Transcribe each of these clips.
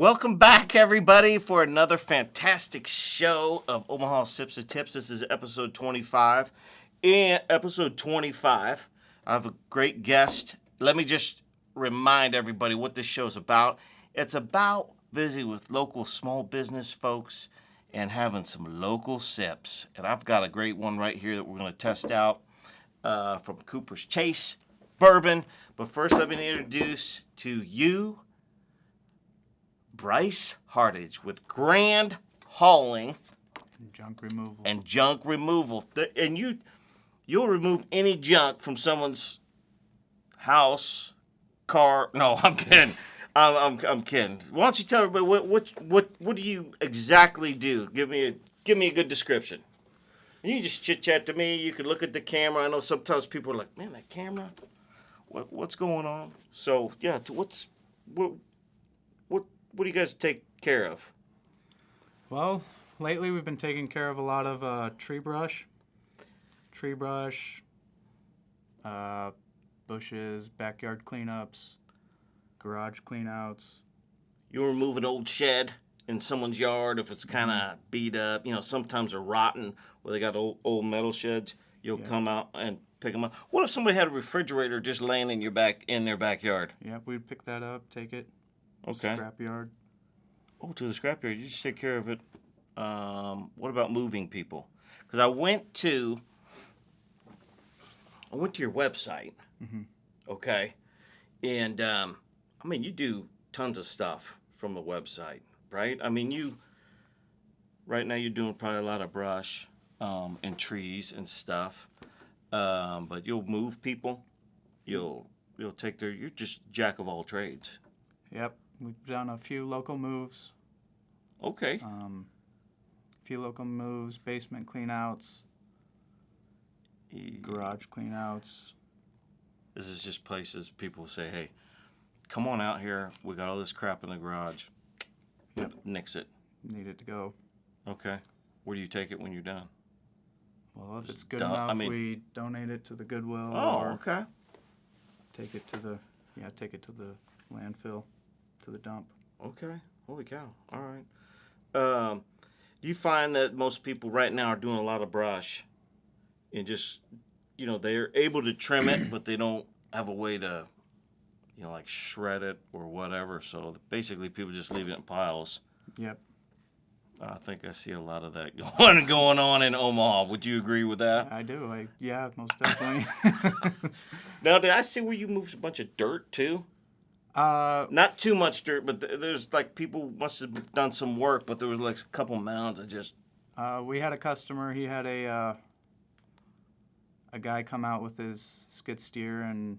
Welcome back, everybody, for another fantastic show of Omaha Sips and Tips. This is episode 25. In episode 25, I have a great guest. Let me just remind everybody what this show is about. It's about visiting with local small business folks and having some local sips. And I've got a great one right here that we're going to test out from Cooper's Chase Bourbon. But first, let me introduce to you Bryce Hardage with Grand Hauling and junk removal. And you'll remove any junk from someone's house, car. No, I'm kidding. I'm kidding. Why don't you tell everybody what do you exactly do? Give me a good description. And you just chit chat to me. You can look at the camera. I know sometimes people are like, man, that camera. What's going on? So yeah, what do you guys take care of? Well, lately we've been taking care of a lot of tree brush, bushes, backyard cleanups, garage cleanouts. You remove an old shed in someone's yard if it's kind of beat up. You know, sometimes they're rotten where they got old metal sheds. You'll come out and pick them up. What if somebody had a refrigerator just laying in their backyard? Yep, we'd pick that up, take it. Okay. Scrapyard. Oh, to the scrapyard. You just take care of it. What about moving people? Because I went to your website. Mm-hmm. Okay. And, you do tons of stuff from the website, right? Right now you're doing probably a lot of brush and trees and stuff. But you'll move people. You're just jack of all trades. Yep. We've done a few local moves. Okay. Basement cleanouts, garage cleanouts. This is just places people say, hey, come on out here. We got all this crap in the garage. Yep. Nix it. Need it to go. Okay. Where do you take it when you're done? Well, if it's good enough, we donate it to the Goodwill. Okay. Take it to the landfill. To the dump. Okay. Holy cow. All right. Do you find that most people right now are doing a lot of brush and just, they're able to trim it, but they don't have a way to, like shred it or whatever. So basically people just leave it in piles. Yep. I think I see a lot of that going on in Omaha. Would you agree with that? I do. Most definitely. Now, did I see where you moved a bunch of dirt too? Not too much dirt, but there's like people must have done some work, but there was like a couple mounds of just. We had a customer. He had a guy come out with his skid steer and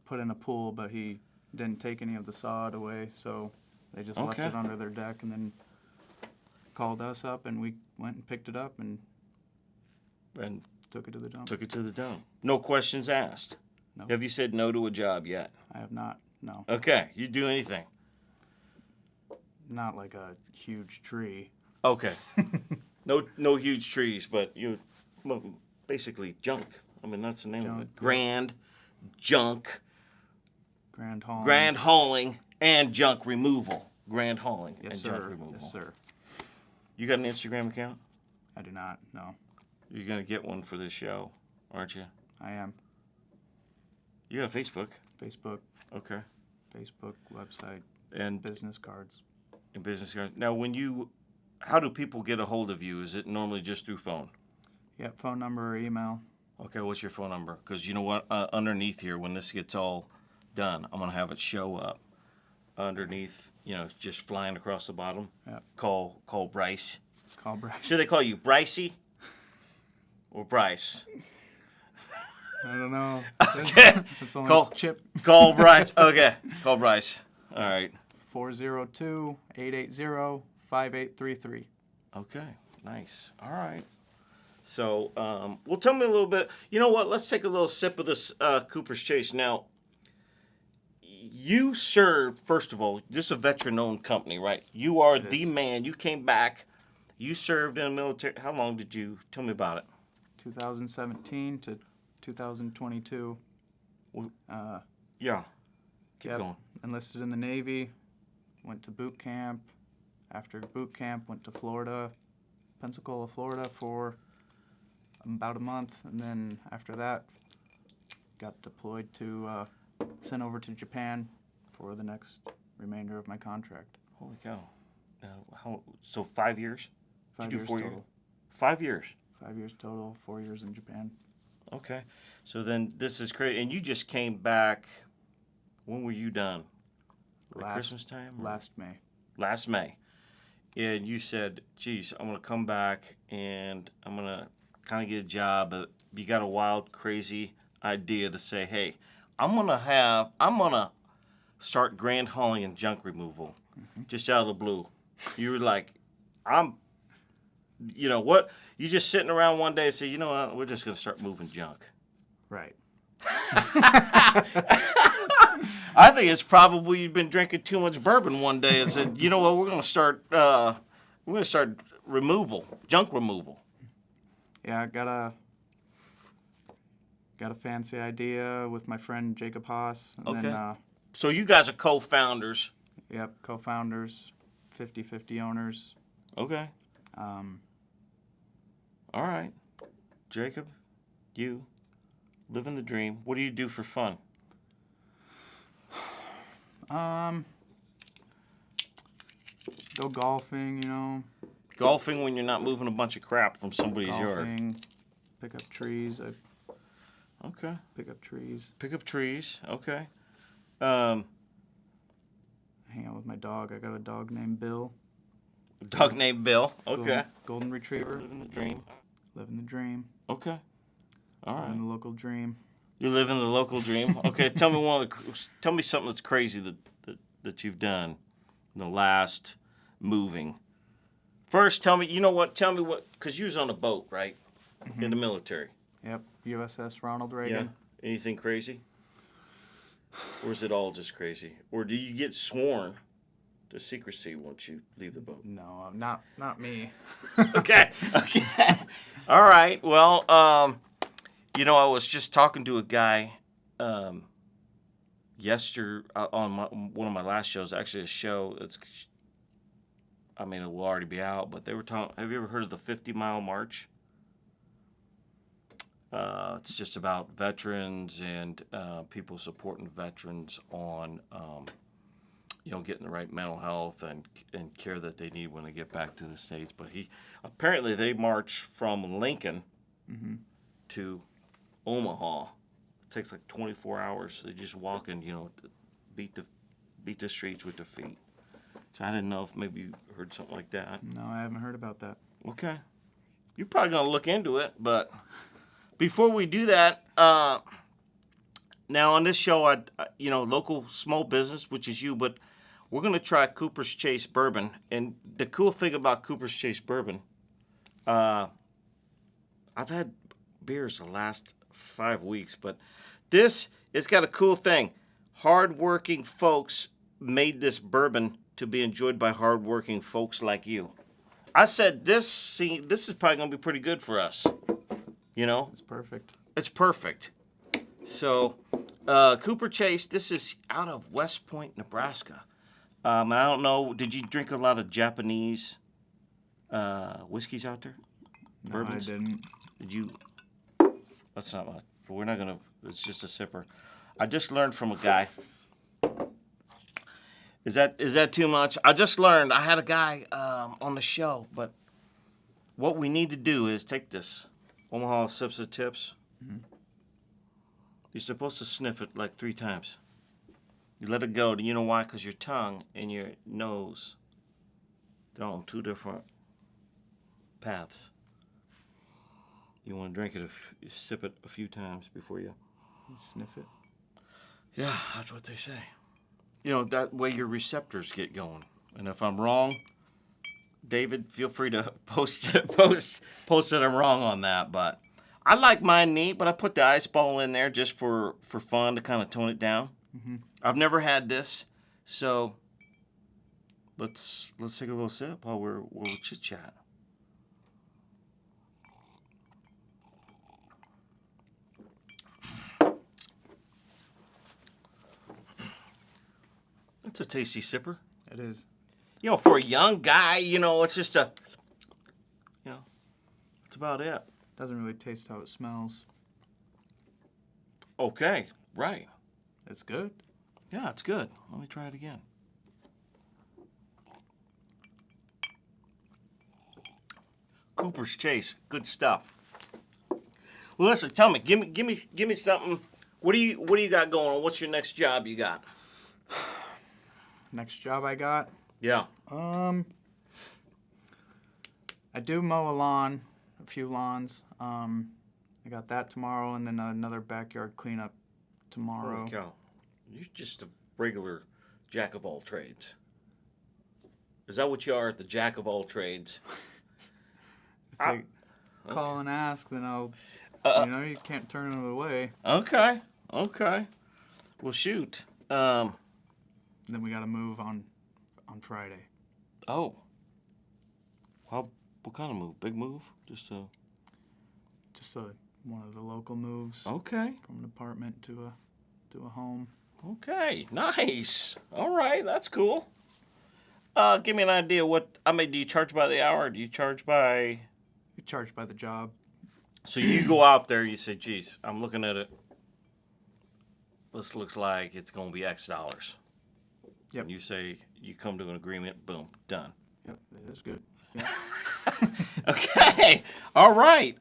put in a pool, but he didn't take any of the sod away, so they just left it under their deck and then called us up, and we went and picked it up and took it to the dump. No questions asked. No. Have you said no to a job yet? I have not, no. Okay. You do anything? Not like a huge tree. Okay. No huge trees, but basically junk. That's the name of it. Grand hauling and junk removal. Grand hauling junk removal. Yes, sir. You got an Instagram account? I do not, no. You're going to get one for this show, aren't you? I am. You got a Facebook? Facebook. Okay. Facebook, website, and business cards. And business cards. Now, how do people get a hold of you? Is it normally just through phone? Yep, phone number or email. Okay, what's your phone number? Because you know what? Underneath here, when this gets all done, I'm going to have it show up underneath, just flying across the bottom. Yep. Call Bryce. Call Bryce. Should they call you Brycey or Bryce? I don't know. Okay. That's only Chip. Call Bryce. Okay. Call Bryce. All right. 402-880-5833. Okay. Nice. All right. So, well, tell me a little bit. You know what? Let's take a little sip of this Cooper's Chase. Now, you served, first of all, this is a veteran-owned company, right? You are the man. You came back. You served in the military. How long did you? Tell me about it. 2017 to 2022. Yeah. Keep going. Enlisted in the Navy. went to boot camp. After boot camp, went to Florida, Pensacola, Florida for about a month. And then after that, got deployed to, sent over to Japan for the next remainder of my contract. Holy cow. So 5 years? 5 Did you do years 4 total. years? 5 years. 5 years total, 4 years in Japan. Okay. So then this is crazy. And you just came back. When were you done? Like Christmas time? Or? Last May. Last May. And you said, geez, I'm going to come back and I'm going to kind of get a job. But you got a wild, crazy idea to say, hey, I'm going to start grand hauling and junk removal just out of the blue. You were like, you know what? You just sitting around one day and say, you know what? We're just going to start moving junk. Right. I think it's probably you've been drinking too much bourbon one day and said, you know what? We're going to start junk removal. Yeah, I got a fancy idea with my friend Jacob Haas. And Okay. Then, So you guys are co-founders. yep, co-founders, 50-50 owners. Okay. All right. Jacob, you living the dream. What do you do for fun? Go golfing, you know. Golfing when you're not moving a bunch of crap from somebody's yard. Golfing, pick up trees. Okay. Pick up trees. Pick up trees. Okay. Hang out with my dog. I got a dog named Bill. Dog named Bill. Okay. Golden retriever. Living the dream. Living the dream. Okay. All right. Living the local dream. You live in the local dream. Okay. Tell me something that's crazy that you've done in the last moving. First, tell me. You know what? Tell me what. Because you was on a boat, right? In the military. Yep. USS Ronald Reagan. Yeah. Anything crazy? Or is it all just crazy? Or do you get sworn to secrecy once you leave the boat? No, not me. Okay. All right. Well, you know, I was just talking to a guy yesterday on one of my last shows. Actually, a show that's, I mean, it will already be out, but they were talking. Have you ever heard of the 50-mile march? It's just about veterans and people supporting veterans on, getting the right mental health and care that they need when they get back to the States. But apparently they march from Lincoln to Omaha. It takes like 24 hours. They just walk and, beat the streets with their feet. So I didn't know if maybe you heard something like that. No, I haven't heard about that. Okay. You're probably going to look into it, but before we do that, now on this show, local small business, which is you, but we're going to try Cooper's Chase bourbon. And the cool thing about Cooper's Chase bourbon, I've had beers the last 5 weeks, but it's got a cool thing. Hardworking folks made this bourbon to be enjoyed by hardworking folks like you. I said this is probably going to be pretty good for us. It's perfect. It's perfect. So, Cooper Chase, this is out of West Point, Nebraska. And I don't know, did you drink a lot of Japanese whiskeys out there? No, Bourbons? I didn't. Did you? That's not much. But we're not going to, it's just a sipper. I just learned from a guy. Is that too much? I just learned. I had a guy on the show, but what we need to do is take this Omaha Sips and Tips. Mm-hmm. You're supposed to sniff it like 3 times. You let it go. Do you know why? Because your tongue and your nose, they're on 2 different paths. You want to drink it, you sip it a few times before you Sniff it. Yeah, that's what they say. That way your receptors get going. And if I'm wrong, David, feel free to post that I'm wrong on that. But I like mine neat, but I put the ice ball in there just for fun to kind of tone it down. Mm-hmm. I've never had this, so let's take a little sip while we'll chit chat. It's a tasty sipper. It is. You know, for a young guy, you know, it's just that's about it. Doesn't really taste how it smells. Okay, right. It's good. Yeah, it's good. Let me try it again. Cooper's Chase, good stuff. Well, listen, tell me, give me something. What do you got going on? What's your next job you got? Next job I got. Yeah. I do mow a lawn, a few lawns. I got that tomorrow, and then another backyard cleanup tomorrow. Holy cow. You're just a regular jack of all trades. Is that what you are, the jack of all trades? If they call and ask, then I'll, you can't turn it away. Okay. Well, shoot. Then we got to move on Friday. Oh. What kind of move? Big move? Just one of the local moves. Okay. From an apartment to a home. Okay. Nice. All right. That's cool. Give me an idea. Do you charge by the hour? Or do you charge by? You charge by the job. So you go out there. You say, "Geez, I'm looking at it. This looks like it's going to be X dollars." Yep. And you say you come to an agreement. Boom. Done. Yep. It is good. Yep. Okay. All right.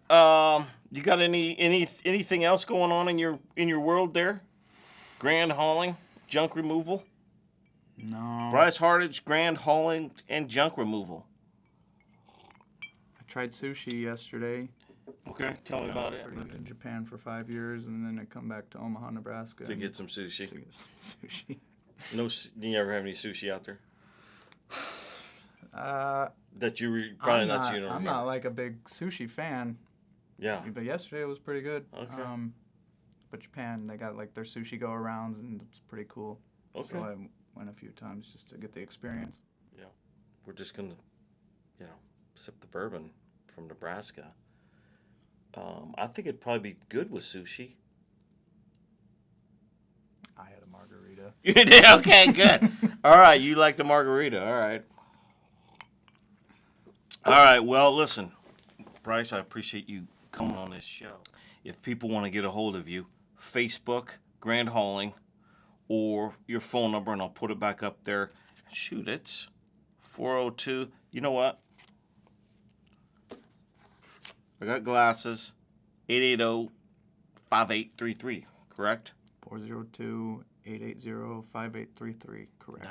You got anything else going on in your world there? Grand hauling, junk removal. No. Bryce Hardage, grand hauling and junk removal. I tried sushi yesterday. Okay, tell me about it. I lived in Japan for 5 years, and then I come back to Omaha, Nebraska. To get some sushi. To get some sushi. No, do you ever have any sushi out there? That you probably not you don't I'm remember. not like a big sushi fan. Yeah. But yesterday it was pretty good. Okay. But Japan, they got like their sushi go-arounds, and it's pretty cool. Okay. So I went a few times just to get the experience. Yeah. We're just gonna, sip the bourbon from Nebraska. I think it'd probably be good with sushi. I had a margarita. You did? Okay, good. All right, you like the margarita. All right. All right, well, listen, Bryce, I appreciate you coming on this show. If people want to get a hold of you, Facebook, Grand Hauling, or your phone number, and I'll put it back up there. Shoot, it's 402. You know what? I got glasses. 880-5833, correct? 402-880-5833, correct.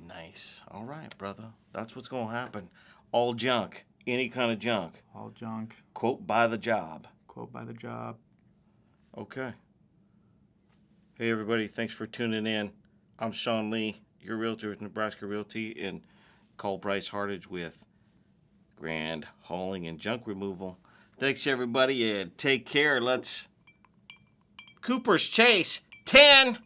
Nice. All right, brother. That's what's going to happen. All junk. Any kind of junk. All junk. Quote by the job. Quote by the job. Okay. Hey, everybody. Thanks for tuning in. I'm Sean Lee, your realtor with Nebraska Realty, and call Bryce Hardage with Grand Hauling and Junk Removal. Thanks, everybody, and take care. Let's Cooper's Chase 10.